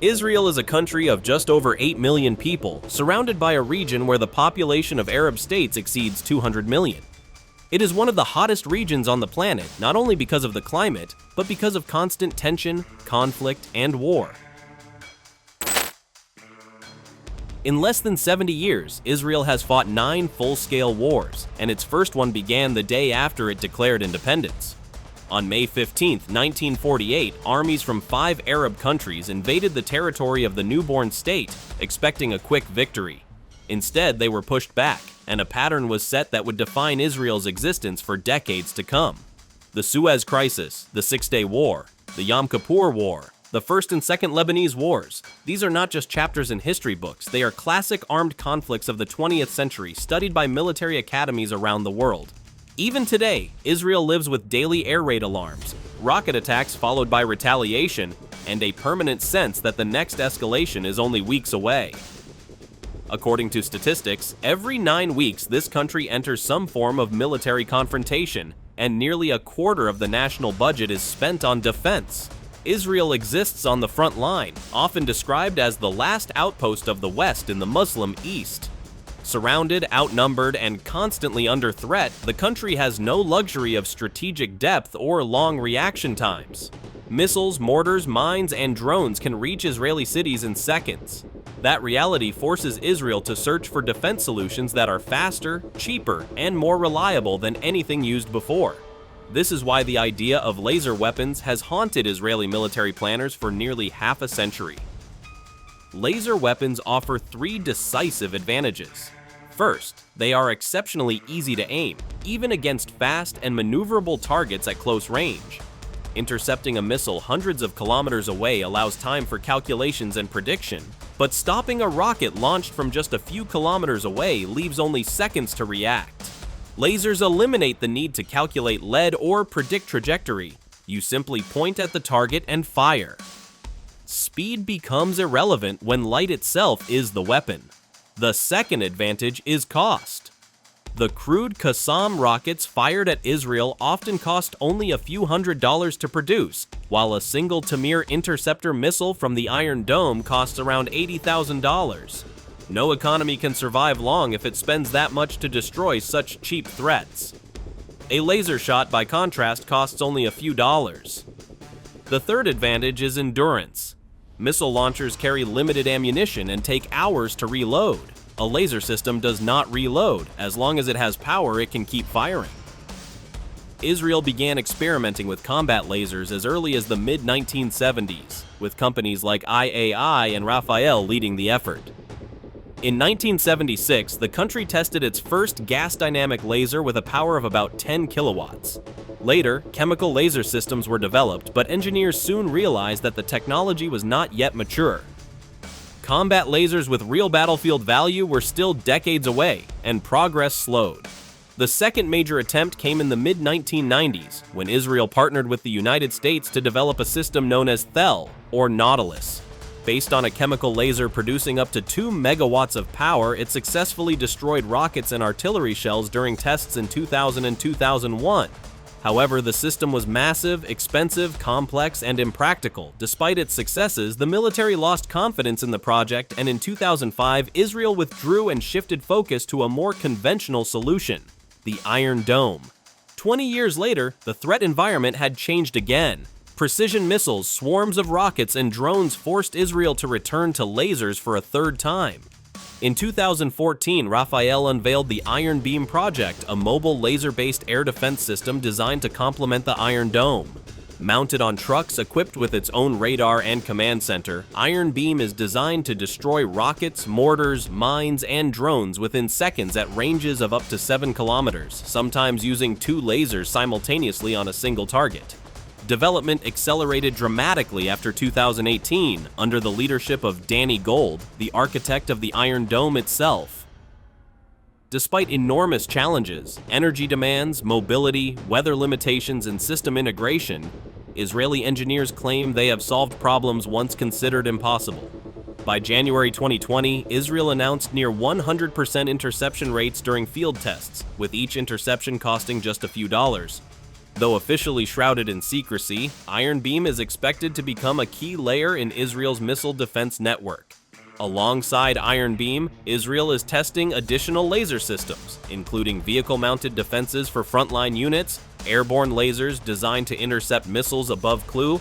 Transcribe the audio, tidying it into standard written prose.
Israel is a country of just over 8 million people, surrounded by a region where the population of Arab states exceeds 200 million. It is one of the hottest regions on the planet, not only because of the climate, but because of constant tension, conflict, and war. In less than 70 years, Israel has fought 9 full-scale wars, and its first one began the day after it declared independence. On May 15, 1948, armies from 5 Arab countries invaded the territory of the newborn state, expecting a quick victory. Instead, they were pushed back, and a pattern was set that would define Israel's existence for decades to come. The Suez Crisis, the Six-Day War, the Yom Kippur War, the First and Second Lebanese Wars. These are not just chapters in history books, they are classic armed conflicts of the 20th century studied by military academies around the world. Even today, Israel lives with daily air raid alarms, rocket attacks followed by retaliation, and a permanent sense that the next escalation is only weeks away. According to statistics, every 9 weeks this country enters some form of military confrontation, and nearly a quarter of the national budget is spent on defense. Israel exists on the front line, often described as the last outpost of the West in the Muslim East. Surrounded, outnumbered, and constantly under threat, the country has no luxury of strategic depth or long reaction times. Missiles, mortars, mines, and drones can reach Israeli cities in seconds. That reality forces Israel to search for defense solutions that are faster, cheaper, and more reliable than anything used before. This is why the idea of laser weapons has haunted Israeli military planners for nearly half a century. Laser weapons offer 3 decisive advantages. First, they are exceptionally easy to aim, even against fast and maneuverable targets at close range. Intercepting a missile hundreds of kilometers away allows time for calculations and prediction, but stopping a rocket launched from just a few kilometers away leaves only seconds to react. Lasers eliminate the need to calculate lead or predict trajectory. You simply point at the target and fire. Speed becomes irrelevant when light itself is the weapon. The second advantage is cost. The crude Qassam rockets fired at Israel often cost only a few $100s to produce, while a single Tamir interceptor missile from the Iron Dome costs around $80,000. No economy can survive long if it spends that much to destroy such cheap threats. A laser shot, by contrast, costs only a few dollars. The third advantage is endurance. Missile launchers carry limited ammunition and take hours to reload. A laser system does not reload. As long as it has power, it can keep firing. Israel began experimenting with combat lasers as early as the mid-1970s, with companies like IAI and Rafael leading the effort. In 1976, the country tested its first gas dynamic laser with a power of about 10 kilowatts. Later, chemical laser systems were developed, but engineers soon realized that the technology was not yet mature. Combat lasers with real battlefield value were still decades away, and progress slowed. The second major attempt came in the mid-1990s, when Israel partnered with the United States to develop a system known as srael, or Nautilus. Based on a chemical laser producing up to 2 megawatts of power, it successfully destroyed rockets and artillery shells during tests in 2000 and 2001. However, the system was massive, expensive, complex, and impractical. Despite its successes, the military lost confidence in the project, and in 2005, Israel withdrew and shifted focus to a more conventional solution: the Iron Dome. 20 years later, the threat environment had changed again. Precision missiles, swarms of rockets, and drones forced Israel to return to lasers for a third time. In 2014, Rafael unveiled the Iron Beam project, a mobile laser-based air defense system designed to complement the Iron Dome. Mounted on trucks equipped with its own radar and command center, Iron Beam is designed to destroy rockets, mortars, mines, and drones within seconds at ranges of up to 7 kilometers, sometimes using 2 lasers simultaneously on a single target. Development accelerated dramatically after 2018 under the leadership of Danny Gold, the architect of the Iron Dome itself. Despite enormous challenges, energy demands, mobility, weather limitations, and system integration, Israeli engineers claim they have solved problems once considered impossible. By January 2020, Israel announced near 100% interception rates during field tests, with each interception costing just a few dollars. Though officially shrouded in secrecy, Iron Beam is expected to become a key layer in Israel's missile defense network. Alongside Iron Beam, Israel is testing additional laser systems, including vehicle-mounted defenses for frontline units, airborne lasers designed to intercept missiles above Clue,